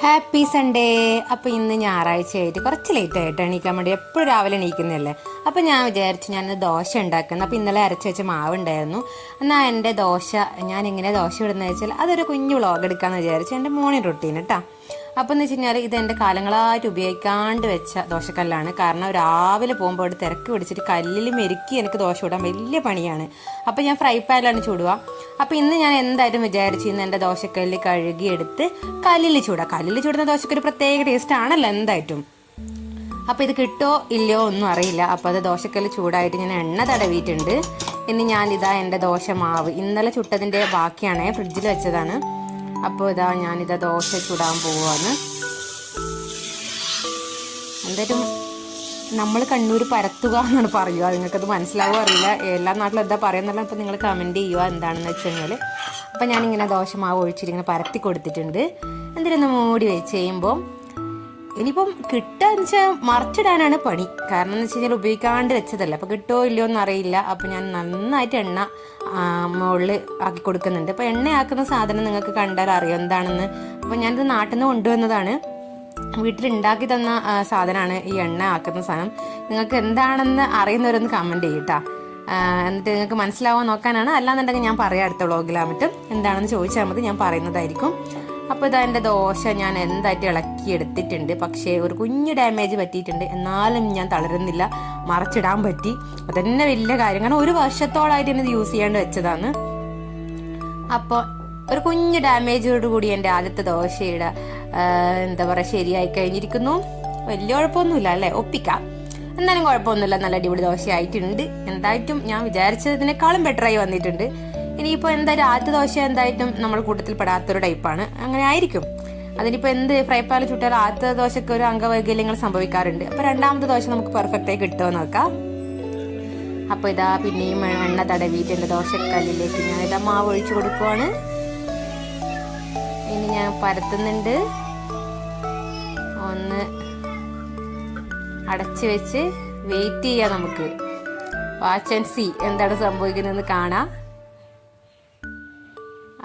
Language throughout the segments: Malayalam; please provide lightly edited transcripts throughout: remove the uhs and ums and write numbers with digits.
Happy Sunday. അപ്പോൾ ഇന്ന് ഞായറാഴ്ചയായിട്ട് കുറച്ച് ലേറ്റ് ആയിട്ട് എണീക്കാൻ വേണ്ടി എപ്പോഴും രാവിലെ എണീക്കുന്നതല്ലേ. അപ്പോൾ ഞാൻ വിചാരിച്ചു ഞാനിന്ന് ദോശ ഉണ്ടാക്കുന്നത്. അപ്പോൾ ഇന്നലെ അരച്ച് വെച്ച മാവ് ഉണ്ടായിരുന്നു. എന്നാൽ എൻ്റെ ദോശ ഞാൻ എങ്ങനെ ദോശ ഇടുന്നത് വെച്ചാൽ അതൊരു കുഞ്ഞു വ്ളോഗ് എടുക്കാമെന്ന് വിചാരിച്ചു. എൻ്റെ മോർണിംഗ് റൊട്ടീൻ കേട്ടോ. അപ്പോൾ എന്ന് വെച്ച് കഴിഞ്ഞാൽ ഇത് എൻ്റെ കാലങ്ങളായിട്ട് ഉപയോഗിക്കാണ്ട് വെച്ച ദോശക്കല്ലാണ്. കാരണം രാവിലെ പോകുമ്പോൾ അവിടെ തിരക്ക് പിടിച്ചിട്ട് കല്ലിൽ മെരുക്കി എനിക്ക് ദോശ ഇടാൻ വലിയ പണിയാണ്. അപ്പോൾ ഞാൻ ഫ്രൈ പാനിലാണ് ചൂടുക. അപ്പോൾ ഇന്ന് ഞാൻ എന്തായാലും വിചാരിച്ചു ഇന്ന് എൻ്റെ ദോശക്കല്ല് കഴുകിയെടുത്ത് കല്ലിൽ ചൂടാം. കല്ലിൽ ചൂടുന്ന ദോശക്കൊരു പ്രത്യേക ടേസ്റ്റ് ആണല്ലോ എന്തായിട്ടും. അപ്പോൾ ഇത് കിട്ടോ ഇല്ലയോ ഒന്നും അറിയില്ല. അപ്പോൾ അത് ദോശക്കല്ല് ചൂടായിട്ട് ഞാൻ എണ്ണ തടവിയിട്ടുണ്ട്. ഇനി ഞാനിതാ എൻ്റെ ദോശ മാവ് ഇന്നലെ ചുട്ടതിൻ്റെ ബാക്കിയാണ്, ഫ്രിഡ്ജിൽ വെച്ചതാണ്. അപ്പോൾ ഇതാ ഞാനിതാ ദോശ ചുടാൻ പോവുകയാണ്. എന്തായാലും നമ്മൾ കണ്ണൂർ പരത്തുക എന്നാണ് പറയുക. നിങ്ങൾക്കത് മനസ്സിലാവുക അറിയില്ല, എല്ലാ നാട്ടിലും എന്താ പറയുന്നല്ലോ. അപ്പോൾ നിങ്ങൾ കമൻറ്റ് ചെയ്യുക എന്താണെന്ന് വെച്ച് കഴിഞ്ഞാൽ. അപ്പോൾ ഞാനിങ്ങനെ ദോശമാവ് ഒഴിച്ചിട്ടിങ്ങനെ പരത്തി കൊടുത്തിട്ടുണ്ട്. എന്തിനൊന്ന് മൂടി വെച്ച് കഴിയുമ്പോൾ ഇനിയിപ്പം കിട്ടുകയെന്ന് വെച്ചാൽ മറിച്ചിടാനാണ് പണി. കാരണം എന്ന് വെച്ച് കഴിഞ്ഞാൽ ഉപയോഗിക്കാണ്ട് വെച്ചതല്ല. അപ്പോൾ കിട്ടുമോ ഇല്ലയോ എന്ന് അറിയില്ല. അപ്പോൾ ഞാൻ നന്നായിട്ട് എണ്ണ മുകളിൽ ആക്കി കൊടുക്കുന്നുണ്ട്. അപ്പോൾ എണ്ണയാക്കുന്ന സാധനം നിങ്ങൾക്ക് കണ്ടാൽ അറിയാം എന്താണെന്ന്. അപ്പോൾ ഞാനിത് നാട്ടിൽ നിന്ന് കൊണ്ടുവന്നതാണ്. വീട്ടിലുണ്ടാക്കി തന്ന സാധനമാണ് ഈ എണ്ണ ആക്കുന്ന സാധനം. നിങ്ങൾക്ക് എന്താണെന്ന് അറിയുന്നവരൊന്ന് കമൻറ്റ് ചെയ്യട്ടാ. എന്നിട്ട് നിങ്ങൾക്ക് മനസ്സിലാവാൻ നോക്കാനാണ്. അല്ലാന്നുണ്ടെങ്കിൽ ഞാൻ പറയാം അടുത്ത വ്ളോഗിലാ മറ്റും എന്താണെന്ന് ചോദിച്ചാൽ മതി, ഞാൻ പറയുന്നതായിരിക്കും. അപ്പോൾ ഇതാ എൻ്റെ ദോശ ഞാൻ എന്തായിട്ട് ഇളക്കി എടുത്തിട്ടുണ്ട്. പക്ഷേ ഒരു കുഞ്ഞു ഡാമേജ് പറ്റിയിട്ടുണ്ട്. എന്നാലും ഞാൻ തളരുന്നില്ല, മറച്ചിടാൻ പറ്റി. അതന്നെ വലിയ കാര്യം. കാരണം ഒരു വർഷത്തോളമായിട്ട് ഇത് യൂസ് ചെയ്യാണ്ട് വെച്ചതാണ്. അപ്പോൾ ഒരു കുഞ്ഞു ഡാമേജോട് കൂടി എൻ്റെ ആദ്യത്തെ ദോശയുടെ എന്താ പറയുക ശരിയായി കഴിഞ്ഞിരിക്കുന്നു. വലിയ കുഴപ്പമൊന്നുമില്ല അല്ലേ, ഒപ്പിക്കാം. എന്നാലും കുഴപ്പമൊന്നുമില്ല, നല്ല അടിപൊളി ദോശയായിട്ടുണ്ട്. എന്തായിട്ടും ഞാൻ വിചാരിച്ചതിനേക്കാളും ബെറ്ററായി വന്നിട്ടുണ്ട്. ഇനിയിപ്പോൾ എന്തായാലും ആദ്യത്തെ ദോശ എന്തായിട്ടും നമ്മൾ കൂട്ടത്തിൽ പെടാത്തൊരു ടൈപ്പാണ്, അങ്ങനെ ആയിരിക്കും. അതിനിപ്പോൾ എന്ത് ഫ്രൈ പാനിൽ ചുട്ടാലും ആദ്യത്തെ ദോശയ്ക്ക് ഒരു അംഗവൈകല്യങ്ങൾ സംഭവിക്കാറുണ്ട്. അപ്പോൾ രണ്ടാമത്തെ ദോശ നമുക്ക് പെർഫെക്റ്റായി കിട്ടുമോ നോക്കാം. അപ്പോൾ ഇതാ പിന്നെയും എണ്ണ തടവിയിട്ട് എൻ്റെ ദോശക്കല്ലിലേക്ക് ഞാനിതാ മാവ് ഒഴിച്ചു കൊടുക്കുവാണ്. ഇനി ഞാൻ പരത്തുന്നുണ്ട്. ഒന്ന് അടച്ച് വെച്ച് വെയിറ്റ് ചെയ്യാം. നമുക്ക് വാച്ച് ആൻഡ് സീ എന്താണ് സംഭവിക്കുന്നതെന്ന് കാണാം.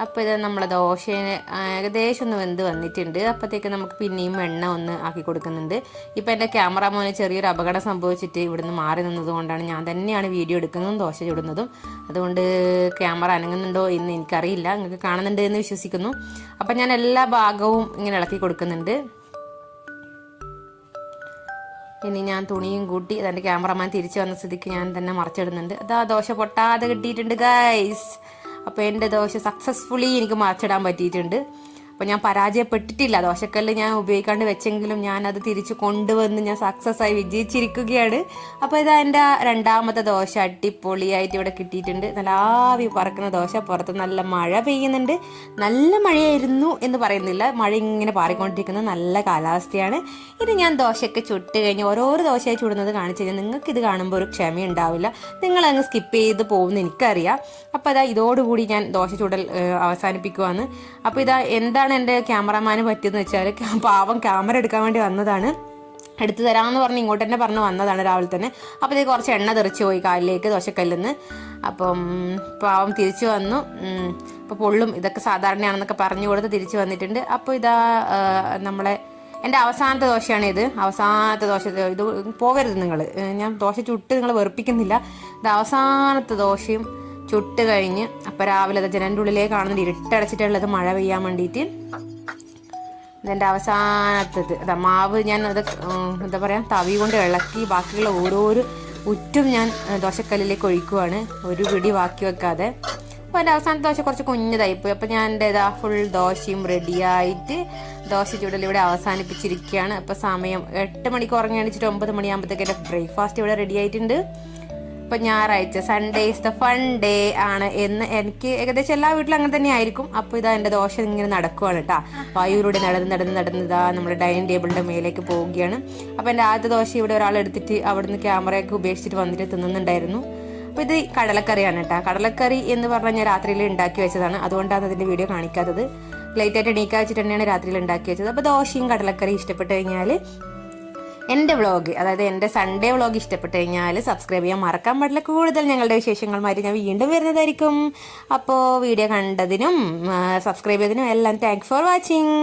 അപ്പോൾ ഇത് നമ്മളെ ദോശേനെ ഏകദേശം ഒന്ന് വെന്ത് വന്നിട്ടുണ്ട്. അപ്പോഴത്തേക്ക് നമുക്ക് പിന്നെയും എണ്ണ ഒന്ന് ആക്കി കൊടുക്കുന്നുണ്ട്. ഇപ്പോൾ എൻ്റെ ക്യാമറമാന് ചെറിയൊരു അപകടം സംഭവിച്ചിട്ട് ഇവിടുന്ന് മാറി നിന്നതുകൊണ്ടാണ് ഞാൻ തന്നെയാണ് വീഡിയോ എടുക്കുന്നതും ദോശ ചുടുന്നതും. അതുകൊണ്ട് ക്യാമറ അനങ്ങുന്നുണ്ടോ എന്ന് എനിക്കറിയില്ല, നിങ്ങൾക്ക് കാണുന്നുണ്ട് എന്ന് വിശ്വസിക്കുന്നു. അപ്പം ഞാൻ എല്ലാ ഭാഗവും ഇങ്ങനെ ഇളക്കി കൊടുക്കുന്നുണ്ട്. ഇനി ഞാൻ തുണിയും കൂട്ടി അതെൻ്റെ ക്യാമറമാൻ തിരിച്ചു വന്ന സ്ഥിതിക്ക് ഞാൻ തന്നെ മറച്ചിടുന്നുണ്ട്. അതാ ദോശ പൊട്ടാതെ കിട്ടിയിട്ടുണ്ട് ഗൈസ്. അപ്പോൾ എൻ്റെ ദോശ സക്സസ്ഫുള്ളി എനിക്ക് മറിച്ചിടാൻ പറ്റിയിട്ടുണ്ട്. അപ്പോൾ ഞാൻ പരാജയപ്പെട്ടിട്ടില്ല. ദോശക്കല്ല് ഞാൻ ഉപയോഗിക്കാണ്ട് വെച്ചെങ്കിലും ഞാനത് തിരിച്ച് കൊണ്ടുവന്ന് ഞാൻ സക്സസ് ആയി വിജയിച്ചിരിക്കുകയാണ്. അപ്പോൾ ഇതാ എൻ്റെ രണ്ടാമത്തെ ദോശ അടിപൊളിയായിട്ട് ഇവിടെ കിട്ടിയിട്ടുണ്ട്. നല്ല ആവി പറക്കുന്ന ദോശ. പുറത്ത് നല്ല മഴ പെയ്യുന്നുണ്ട്. നല്ല മഴയായിരുന്നു എന്ന് പറയുന്നില്ല, മഴ ഇങ്ങനെ പാറിക്കൊണ്ടിരിക്കുന്ന നല്ല കാലാവസ്ഥയാണ്. ഇത് ഞാൻ ദോശയൊക്കെ ചുട്ട് കഴിഞ്ഞ് ഓരോരോ ദോശയായി ചുടുന്നത് കാണിച്ചു കഴിഞ്ഞാൽ നിങ്ങൾക്ക് ഇത് കാണുമ്പോൾ ഒരു ക്ഷമയുണ്ടാവില്ല, നിങ്ങളങ്ങ് സ്കിപ്പ് ചെയ്ത് പോകുമെന്ന് എനിക്കറിയാം. അപ്പോൾ അതാ ഇതോടുകൂടി ഞാൻ ദോശ ചുടൽ അവസാനിപ്പിക്കുവാണ്. അപ്പോൾ ഇതാ എന്താണ് എൻ്റെ ക്യാമറമാന് പറ്റിയെന്ന് വെച്ചാൽ പാവം ക്യാമറ എടുക്കാൻ വേണ്ടി വന്നതാണ്. എടുത്തു തരാമെന്ന് പറഞ്ഞ് ഇങ്ങോട്ട് തന്നെ പറഞ്ഞ് വന്നതാണ് രാവിലെ തന്നെ. അപ്പോൾ ഇത് കുറച്ച് എണ്ണ തെറിച്ച് പോയി കാലിലേക്ക് ദോശക്കല്ലിന്ന്. അപ്പം പാവം തിരിച്ചു വന്നു. അപ്പോൾ പൊള്ളും ഇതൊക്കെ സാധാരണയാണെന്നൊക്കെ പറഞ്ഞു കൊടുത്ത് തിരിച്ചു വന്നിട്ടുണ്ട്. അപ്പോൾ ഇതാ നമ്മളെ എൻ്റെ അവസാനത്തെ ദോശയാണിത്. അവസാനത്തെ ദോശ ഇത് പോകരുത് നിങ്ങൾ, ഞാൻ ദോശ ചുട്ട് നിങ്ങൾ വെറുപ്പിക്കുന്നില്ല. ഇത് അവസാനത്തെ ദോശയും ചുട്ട് കഴിഞ്ഞ് അപ്പോൾ രാവിലെ അത് ജനലിൻ്റെ ഉള്ളിലേക്ക് കാണുന്നുണ്ട് ഇരുട്ടടച്ചിട്ടുള്ളത് മഴ പെയ്യാൻ വേണ്ടിയിട്ട്. ഇതെൻ്റെ അവസാനത്തത് അതാ മാവ് ഞാൻ അത് എന്താ പറയുക തവി കൊണ്ട് ഇളക്കി ബാക്കിയുള്ള ഓരോരോ ഉറ്റും ഞാൻ ദോശക്കല്ലിലേക്ക് ഒഴിക്കുവാണ്, ഒരു പിടി ബാക്കി വെക്കാതെ. അപ്പോൾ എൻ്റെ അവസാനത്തെ ദോശ കുറച്ച് കുഞ്ഞതായിപ്പോയി. അപ്പോൾ ഞാൻ എൻ്റെ ഇതാ ഫുൾ ദോശയും റെഡിയായിട്ട് ദോശ ചുടലിവിടെ അവസാനിപ്പിച്ചിരിക്കുകയാണ്. അപ്പോൾ സമയം 8 മണിക്ക് ഉറങ്ങി എണീച്ചിട്ട് 9 മണിയാകുമ്പോഴത്തേക്ക് എൻ്റെ ബ്രേക്ക്ഫാസ്റ്റ് ഇവിടെ റെഡി ആയിട്ടുണ്ട്. ഇപ്പം ഞായറാഴ്ച Sunday is the fun day ആണ് എന്ന് എനിക്ക് ഏകദേശം എല്ലാ വീട്ടിലും അങ്ങനെ തന്നെ ആയിരിക്കും. അപ്പോൾ ഇതാ എൻ്റെ ദോശ ഇങ്ങനെ നടക്കുവാണ് കേട്ടോ. വായുവിലൂടെ നടന്ന് ഇതാ നമ്മുടെ ഡൈനിങ് ടേബിളിൻ്റെ മേലേക്ക് പോവുകയാണ്. അപ്പോൾ എൻ്റെ ആദ്യത്തെ ദോശ ഇവിടെ ഒരാൾ എടുത്തിട്ട് അവിടുന്ന് ക്യാമറയൊക്കെ ഉപേക്ഷിച്ചിട്ട് വന്നിട്ട് തിന്നുന്നുണ്ടായിരുന്നു. അപ്പോൾ ഇത് കടലക്കറിയാണ് കേട്ടോ. കടലക്കറി എന്ന് പറഞ്ഞാൽ ഞാൻ രാത്രിയിൽ ഉണ്ടാക്കി വെച്ചതാണ്, അതുകൊണ്ടാണ് അതിൻ്റെ വീഡിയോ കാണിക്കാത്തത്. ലൈറ്റായിട്ട് എണീക്കാൻ വെച്ചിട്ട് തന്നെയാണ് രാത്രിയിൽ ഉണ്ടാക്കി വെച്ചത്. അപ്പോൾ ദോശയും കടലക്കറി ഇഷ്ടപ്പെട്ട് കഴിഞ്ഞാൽ എൻ്റെ വ്ളോഗ്, അതായത് എൻ്റെ സൺഡേ വ്ളോഗ് ഇഷ്ടപ്പെട്ട് കഴിഞ്ഞാൽ സബ്സ്ക്രൈബ് ചെയ്യാൻ മറക്കാൻ പാടില്ല. കൂടുതൽ ഞങ്ങളുടെ വിശേഷങ്ങളുമായിട്ട് ഞാൻ വീണ്ടും വരുന്നതായിരിക്കും. അപ്പോൾ വീഡിയോ കണ്ടതിനും സബ്സ്ക്രൈബ് ചെയ്തതിനും എല്ലാം താങ്ക്സ് ഫോർ വാച്ചിങ്.